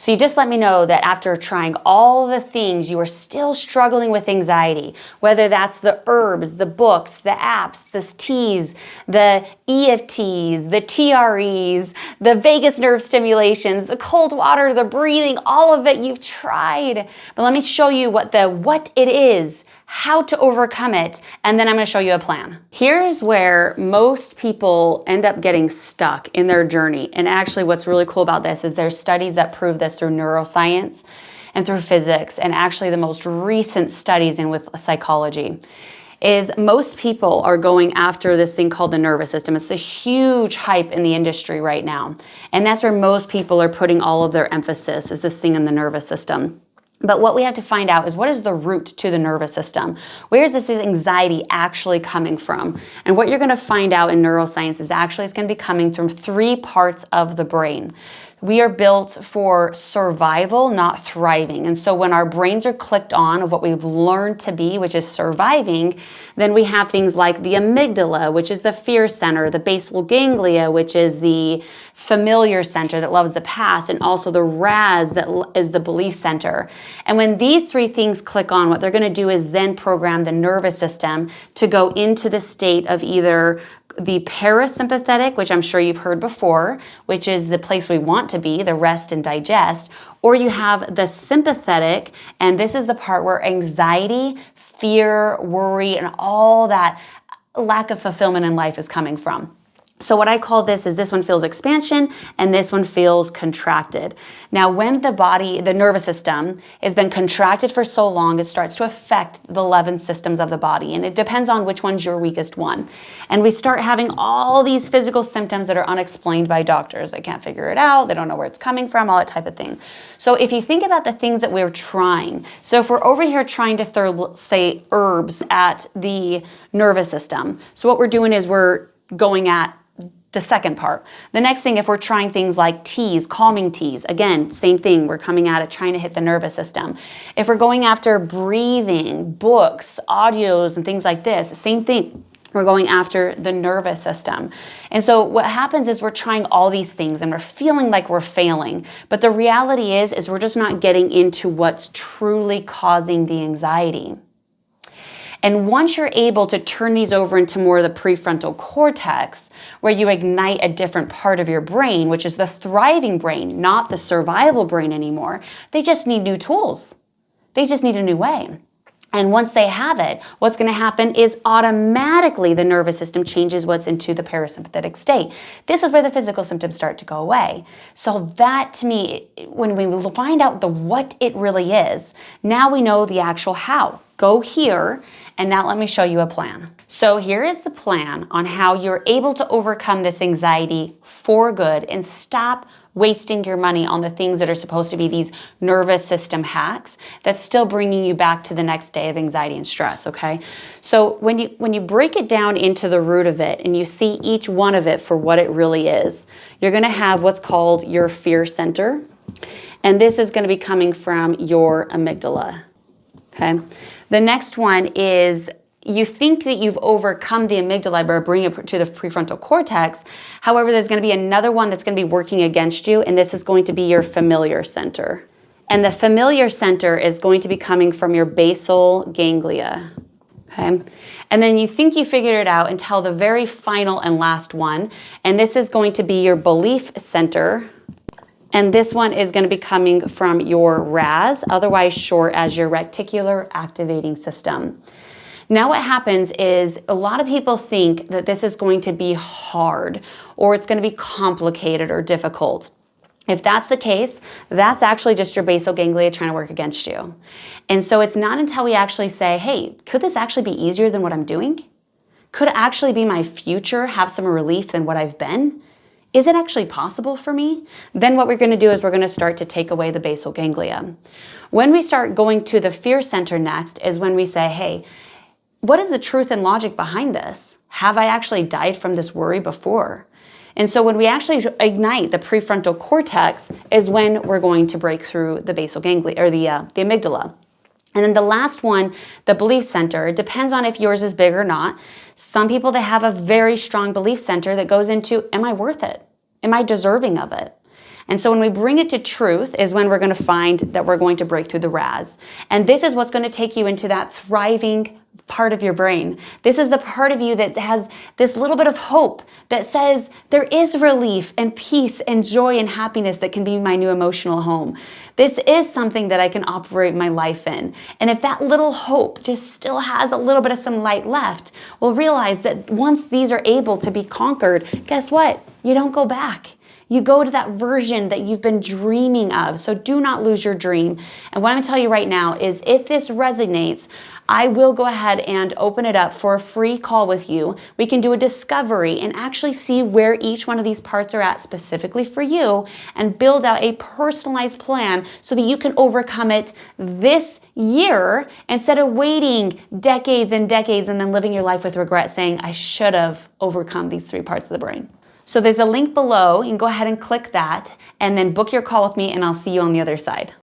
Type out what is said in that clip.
So you just let me know that after trying all the things, you are still struggling with anxiety, whether that's the herbs, the books, the apps, the teas, the EFTs, the TREs, the vagus nerve stimulations, the cold water, the breathing, all of it you've tried. But let me show you what it is, how to overcome it, and then I'm going to show you a plan. Here's where most people end up getting stuck in their journey. And actually what's really cool about this is there's studies that prove this through neuroscience and through physics, and actually the most recent studies in with psychology is most people are going after this thing called the nervous system. It's a huge hype in the industry right now. And that's where most people are putting all of their emphasis, is this thing in the nervous system. But what we have to find out is, what is the root to the nervous system? Where is this anxiety actually coming from? And what you're going to find out in neuroscience is actually it's going to be coming from 3 parts of the brain. We are built for survival, not thriving. And so when our brains are clicked on of what we've learned to be, which is surviving, then we have things like the amygdala, which is the fear center, the basal ganglia, which is the familiar center that loves the past, and also the RAS, that is the belief center. And when these 3 things click on, what they're going to do is then program the nervous system to go into the state of either the parasympathetic, which I'm sure you've heard before, which is the place we want to be, the rest and digest, or you have the sympathetic, and this is the part where anxiety, fear, worry, and all that lack of fulfillment in life is coming from. So what I call this is, this one feels expansion and this one feels contracted. Now, when the body, the nervous system, has been contracted for so long, it starts to affect the 11 systems of the body. And it depends on which one's your weakest one. And we start having all these physical symptoms that are unexplained by doctors. They can't figure it out. They don't know where it's coming from, all that type of thing. So if you think about the things that we're trying, so if we're over here trying to throw, say, herbs at the nervous system, so what we're doing is we're going at the second part. The next thing, if we're trying things like teas, calming teas, again, same thing, we're coming at it, trying to hit the nervous system. If we're going after breathing, books, audios, and things like this, same thing. We're going after the nervous system. And so what happens is we're trying all these things and we're feeling like we're failing. But the reality is we're just not getting into what's truly causing the anxiety. And once you're able to turn these over into more of the prefrontal cortex, where you ignite a different part of your brain, which is the thriving brain, not the survival brain anymore, they just need new tools. They just need a new way. And once they have it, what's going to happen is automatically the nervous system changes what's into the parasympathetic state. This is where the physical symptoms start to go away. So that, to me, when we find out what it really is, now we know the actual how. Go here, and now let me show you a plan. So here is the plan on how you're able to overcome this anxiety for good and stop wasting your money on the things that are supposed to be these nervous system hacks that's still bringing you back to the next day of anxiety and stress, okay? So when you break it down into the root of it and you see each one of it for what it really is, you're gonna have what's called your fear center, and this is gonna be coming from your amygdala, okay? The next one is, you think that you've overcome the amygdala by bringing it to the prefrontal cortex. However, there's going to be another one that's going to be working against you, and this is going to be your familiar center. And the familiar center is going to be coming from your basal ganglia. Okay? And then you think you figured it out until the very final and last one, and this is going to be your belief center. And this one is going to be coming from your RAS, otherwise short as your reticular activating system. Now what happens is a lot of people think that this is going to be hard or it's going to be complicated or difficult. If that's the case, that's actually just your basal ganglia trying to work against you. And so it's not until we actually say, hey, could this actually be easier than what I'm doing? Could it actually be my future, have some relief than what I've been? Is it actually possible for me? Then what we're going to do is we're going to start to take away the basal ganglia. When we start going to the fear center next is when we say, hey, what is the truth and logic behind this? Have I actually died from this worry before? And so when we actually ignite the prefrontal cortex is when we're going to break through the basal ganglia, or the amygdala. And then the last one, the belief center, it depends on if yours is big or not. Some people, they have a very strong belief center that goes into, am I worth it? Am I deserving of it? And so when we bring it to truth is when we're going to find that we're going to break through the RAS. And this is what's going to take you into that thriving part of your brain. This is the part of you that has this little bit of hope that says there is relief and peace and joy and happiness that can be my new emotional home. This is something that I can operate my life in. And if that little hope just still has a little bit of some light left, we'll realize that once these are able to be conquered, guess what? You don't go back. You go to that version that you've been dreaming of. So do not lose your dream. And what I'm going to tell you right now is if this resonates, I will go ahead and open it up for a free call with you. We can do a discovery and actually see where each one of these parts are at specifically for you and build out a personalized plan so that you can overcome it this year instead of waiting decades and decades and then living your life with regret saying, I should have overcome these 3 parts of the brain. So there's a link below. You can go ahead and click that and then book your call with me and I'll see you on the other side.